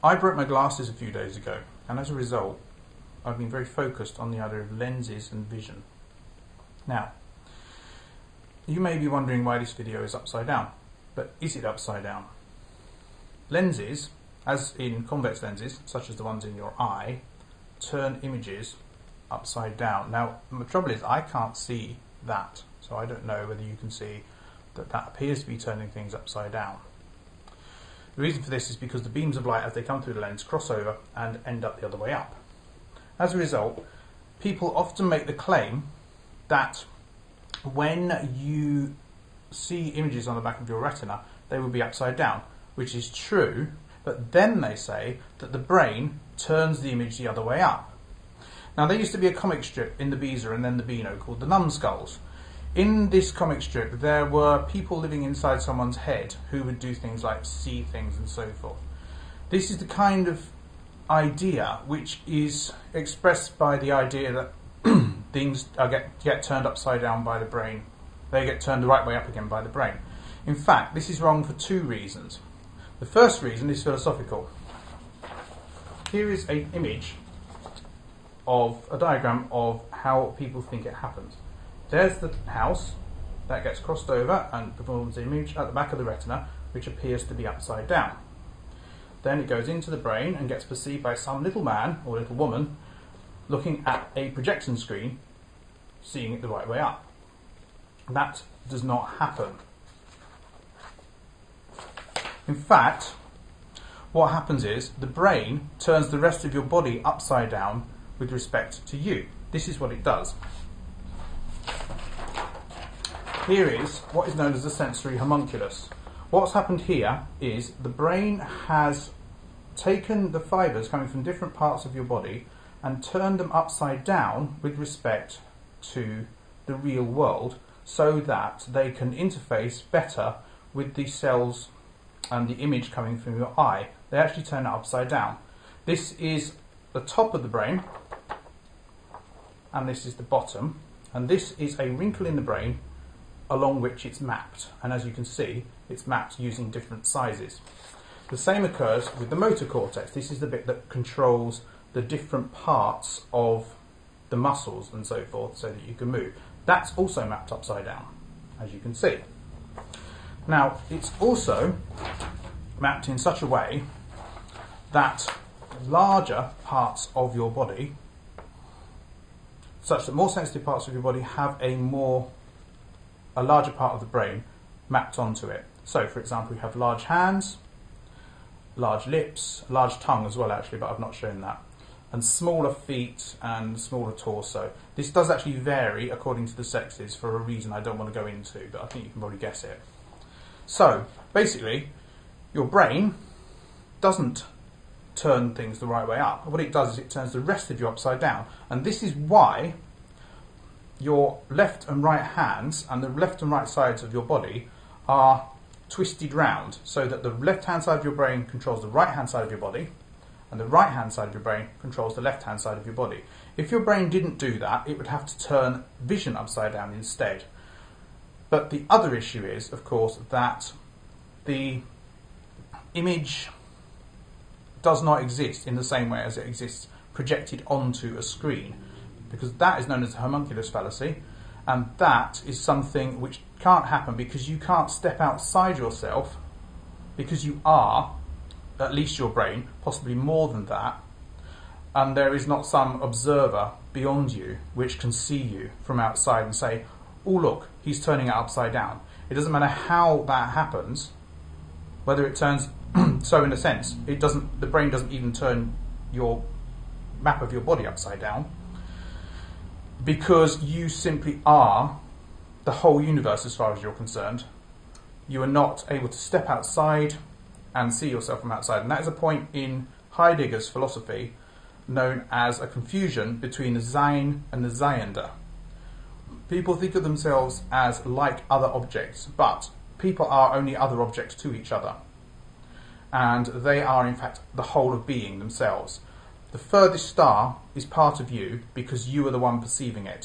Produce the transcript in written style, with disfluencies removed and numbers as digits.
I broke my glasses a few days ago, and as a result, I've been very focused on the idea of lenses and vision. Now, you may be wondering why this video is upside down, but is it upside down? Lenses, as in convex lenses, such as the ones in your eye, turn images upside down. Now, the trouble is I can't see that, so I don't know whether you can see that that appears to be turning things upside down. The reason for this is because the beams of light, as they come through the lens, cross over and end up the other way up. As a result, people often make the claim that when you see images on the back of your retina, they will be upside down, which is true, but then they say that the brain turns the image the other way up. Now, there used to be a comic strip in the Beezer and then the Beano called the Numbskulls. In this comic strip, there were people living inside someone's head who would do things like see things and so forth. This is the kind of idea which is expressed by the idea that things get turned upside down by the brain. They get turned the right way up again by the brain. In fact, this is wrong for two reasons. The first reason is philosophical. Here is an image of a diagram of how people think it happens. There's the house that gets crossed over and performs the image at the back of the retina, which appears to be upside down. Then it goes into the brain and gets perceived by some little man or little woman looking at a projection screen, seeing it the right way up. That does not happen. In fact, what happens is the brain turns the rest of your body upside down with respect to you. This is what it does. Here is what is known as the sensory homunculus. What's happened here is the brain has taken the fibres coming from different parts of your body and turned them upside down with respect to the real world so that they can interface better with the cells and the image coming from your eye. They actually turn it upside down. This is the top of the brain and this is the bottom, and this is a wrinkle in the brain along which it's mapped, and as you can see, it's mapped using different sizes. The same occurs with the motor cortex. This is the bit that controls the different parts of the muscles and so forth so that you can move. That's also mapped upside down, as you can see. Now, it's also mapped in such a way that larger parts of your body, such that more sensitive parts of your body have a larger part of the brain mapped onto it. So, for example, you have large hands, large lips, large tongue as well actually, but I've not shown that, and smaller feet and smaller torso. This does actually vary according to the sexes for a reason I don't want to go into, but I think you can probably guess it. So, basically, your brain doesn't turn things the right way up. What it does is it turns the rest of you upside down, and this is why your left and right hands and the left and right sides of your body are twisted round so that the left hand side of your brain controls the right hand side of your body and the right hand side of your brain controls the left hand side of your body. If your brain didn't do that, it would have to turn vision upside down instead. But the other issue is, of course, that the image does not exist in the same way as it exists projected onto a screen, because that is known as the homunculus fallacy, and that is something which can't happen because you can't step outside yourself, because you are, at least your brain, possibly more than that, and there is not some observer beyond you which can see you from outside and say, oh look, he's turning it upside down. It doesn't matter how that happens, whether it turns so in a sense, the brain doesn't even turn your map of your body upside down, because you simply are the whole universe as far as you're concerned. You are not able to step outside and see yourself from outside, and that is a point in Heidegger's philosophy known as a confusion between the Sein and the Seiende. People think of themselves as like other objects, but people are only other objects to each other, and they are in fact the whole of being themselves. The furthest star is part of you because you are the one perceiving it.